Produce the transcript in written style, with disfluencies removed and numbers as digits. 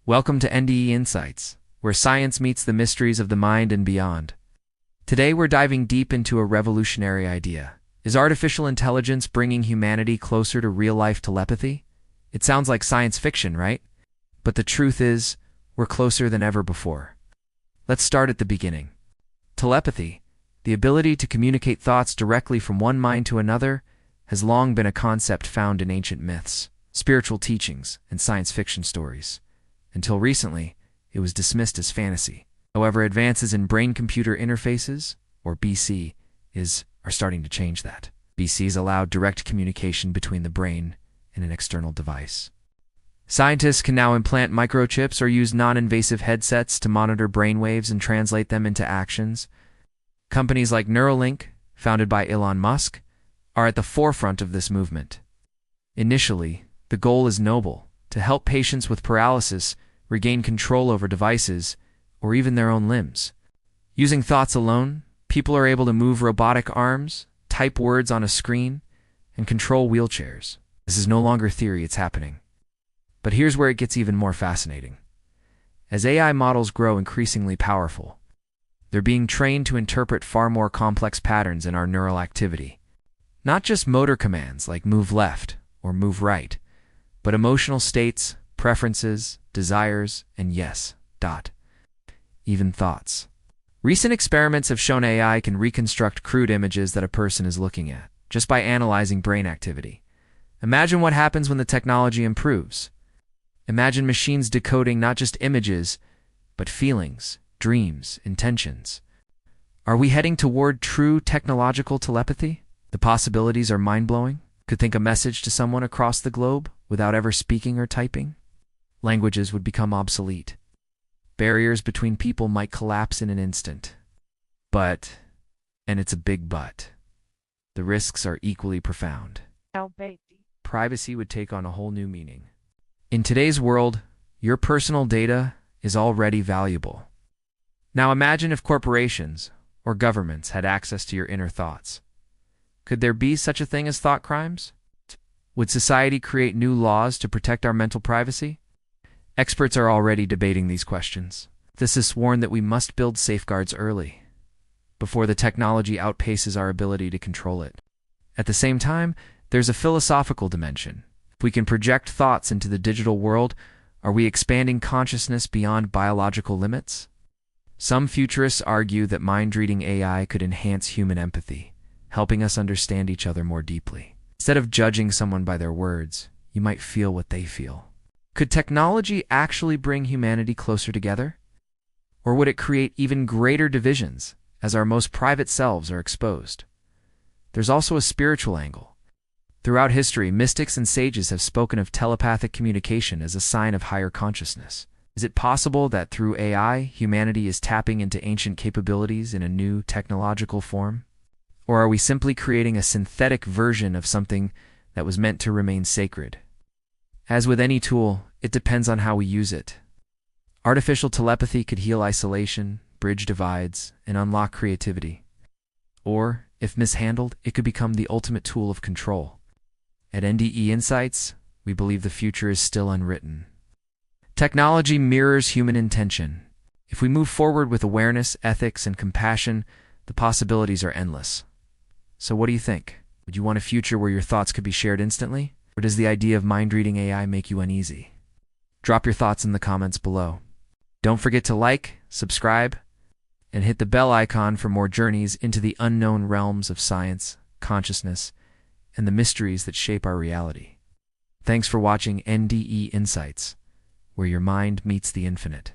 Welcome to NDE Insights, where science meets the mysteries of the mind and beyond. Today we're diving deep into a revolutionary idea. Is artificial intelligence bringing humanity closer to real-life telepathy? It sounds like science fiction, right? But the truth is, we're closer than ever before. Let's start at the beginning. Telepathy, the ability to communicate thoughts directly from one mind to another, has long been a concept found in ancient myths, spiritual teachings, and science fiction stories. Until recently, it was dismissed as fantasy. However, advances in brain-computer interfaces, or BCIs, are starting to change that. BCIs allow direct communication between the brain and an external device. Scientists can now implant microchips or use non-invasive headsets to monitor brainwaves and translate them into actions. Companies like Neuralink, founded by Elon Musk, are at the forefront of this movement. Initially, the goal is noble: to help patients with paralysis regain control over devices or even their own limbs. Using thoughts alone, people are able to move robotic arms, type words on a screen, and control wheelchairs. This is no longer theory, it's happening. But here's where it gets even more fascinating. As AI models grow increasingly powerful, they're being trained to interpret far more complex patterns in our neural activity. Not just motor commands like move left or move right, but emotional states, preferences, desires, and even thoughts. Recent experiments have shown AI can reconstruct crude images that a person is looking at, just by analyzing brain activity. Imagine what happens when the technology improves. Imagine machines decoding not just images, but feelings, dreams, intentions. Are we heading toward true technological telepathy? The possibilities are mind-blowing. Could think a message to someone across the globe without ever speaking or typing? Languages would become obsolete. Barriers between people might collapse in an instant. But, and it's a big but, the risks are equally profound. Privacy would take on a whole new meaning. In today's world, your personal data is already valuable. Now imagine if corporations or governments had access to your inner thoughts. Could there be such a thing as thought crimes? Would society create new laws to protect our mental privacy? Experts are already debating these questions. This is warned that we must build safeguards early, before the technology outpaces our ability to control it. At the same time, there's a philosophical dimension. If we can project thoughts into the digital world, are we expanding consciousness beyond biological limits? Some futurists argue that mind-reading AI could enhance human empathy, helping us understand each other more deeply. Instead of judging someone by their words, you might feel what they feel. Could technology actually bring humanity closer together? Or would it create even greater divisions as our most private selves are exposed? There's also a spiritual angle. Throughout history, mystics and sages have spoken of telepathic communication as a sign of higher consciousness. Is it possible that through AI, humanity is tapping into ancient capabilities in a new technological form? Or are we simply creating a synthetic version of something that was meant to remain sacred? As with any tool, it depends on how we use it. Artificial telepathy could heal isolation, bridge divides, and unlock creativity. Or, if mishandled, it could become the ultimate tool of control. At NDE Insights, we believe the future is still unwritten. Technology mirrors human intention. If we move forward with awareness, ethics, and compassion, the possibilities are endless. So what do you think? Would you want a future where your thoughts could be shared instantly? Or does the idea of mind-reading AI make you uneasy? Drop your thoughts in the comments below. Don't forget to like, subscribe, and hit the bell icon for more journeys into the unknown realms of science, consciousness, and the mysteries that shape our reality. Thanks for watching NDE Insights, where your mind meets the infinite.